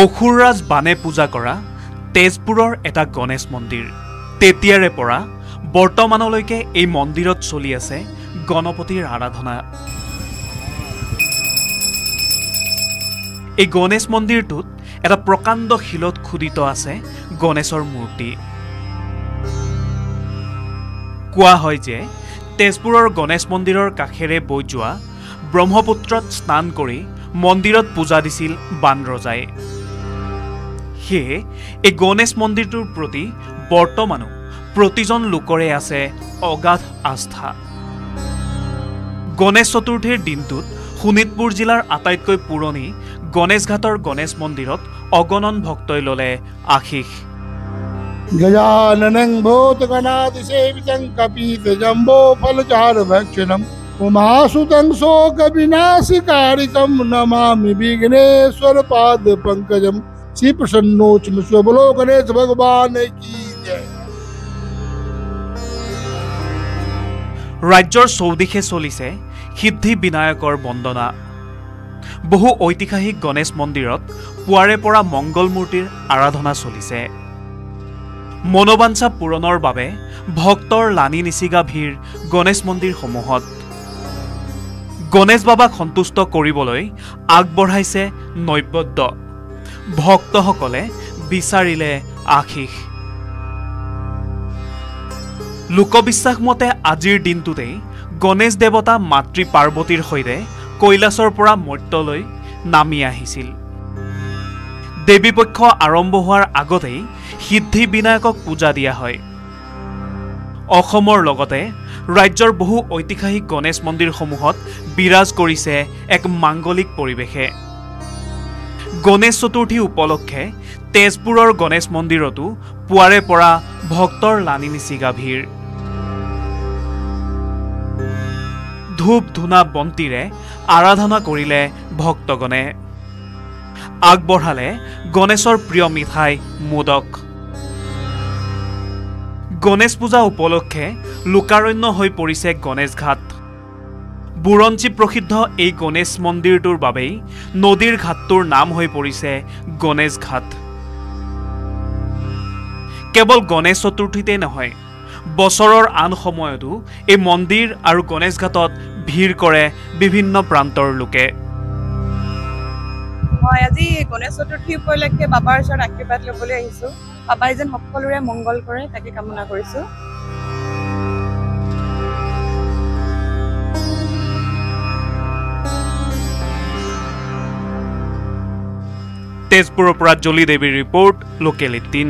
অসুৰৰাজ বানে পূজা কৰা তেজপুৰৰ এটা গণেশ মন্দিৰ। তেতিয়াৰে পৰা বৰ্তমানলৈকে এই মন্দিৰত চলি আছে গণপতিৰ আৰাধনা। এই গণেশ মন্দিৰটোত এটা প্ৰকাণ্ড শিলত খোদিত আছে গণেশৰ মূৰ্তি। কোৱা হয় যে তেজপুৰৰ গণেশ মন্দিৰৰ কাষেৰে বৈ যোৱা ব্ৰহ্মপুত্ৰত স্নান কৰি মন্দিৰত পূজা দিছিল বান ৰজাই। সেয়ে এই গণেশ মন্দিৰটোৰ প্ৰতি বৰ্তমানো প্ৰতিজন লোকৰে আছে অগাধ আস্থা। গণেশ চতুৰ্থীৰ দিনটোত শোণিতপুৰ জিলাৰ আটাইতকৈ পুৰণি গণেশঘাটৰ গণেশ মন্দিৰত অগণন ভক্তই ললে আশীষ। গজাননং ভূতগণাতিসেবিতং কপিতজম্বো ফলচারভক্ষণম উমাসুতং শোকবিনাশকারিকম নমামি विघ्नेश्वर पाद पंकजम। श्री प्रसन्नोचम बोलो गणेश भगवान की जय। ৰাজ্যৰ চৌদিশে চলিছে সিদ্ধি বিনায়কৰ বন্দনা। বহু ঐতিহাসিক গণেশ মন্দিৰত পুৱাৰে পৰা মংগল মূৰ্তিৰ আৰাধনা চলিছে। মনোবাঞ্ছা পূৰণৰ বাবে ভক্তৰ লানি নিচিগা ভিৰ গণেশ মন্দিৰসমূহত। গণেশ বাবাক সন্তুষ্ট কৰিবলৈ আগবঢ়াইছে নৈবদ্য। ভক্তসকলে বিচাৰিলে আশীষ। লোকবিশ্বাস মতে আজিৰ দিনটোতেই গণেশ দেৱতা মাতৃ পাৰ্বতীৰ সৈতে কৈলাশৰ পৰা মৰ্ত্যলৈ নামি আহিছিল। দেৱী পক্ষ আৰম্ভ হোৱাৰ আগতেই সিদ্ধি বিনায়কক পূজা দিয়া হয়। অসমৰ লগতে ৰাজ্যৰ বহু ঐতিহাসিক গণেশ মন্দিৰসমূহত বিৰাজ কৰিছে এক মাংগলিক পৰিৱেশে। গণেশ চতুৰ্থী উপলক্ষে তেজপুৰৰ গণেশ মন্দিৰতো পুৱাৰে পৰা ভক্তৰ লানি নিচিগা ভিৰ। ধূপ ধূনা বন্তিৰে আৰাধনা কৰিলে ভক্তগণে। আগবঢ়ালে গণেশৰ প্ৰিয় মিঠাই মোদক। গণেশ পূজা উপলক্ষে লোকাৰণ্য হৈ পৰিছে গণেশঘাট। বুৰঞ্জী প্ৰসিদ্ধ এই গণেশ মন্দিৰটোৰ বাবেই নদীৰ ঘাটটোৰ নাম হৈ পৰিছে গণেশঘাট। কেৱল গণেশ চতুৰ্থীতে নহয়, বছৰৰ আন সময়তো এই মন্দিৰ আৰু গণেশঘাটত ভিৰ কৰে বিভিন্ন প্ৰান্তৰ লোকে। মই আজি গণেশ চতুৰ্থী উপলক্ষে বাবাৰ ওচৰত আশীৰ্বাদ ল'বলৈ আহিছোঁ। বাবাই যেন সকলোৰে মংগল কৰে তাকে কামনা কৰিছোঁ। তেজপুৰৰ পৰা জলি দেৱীৰ ৰিপৰ্ট, লোকেল 18।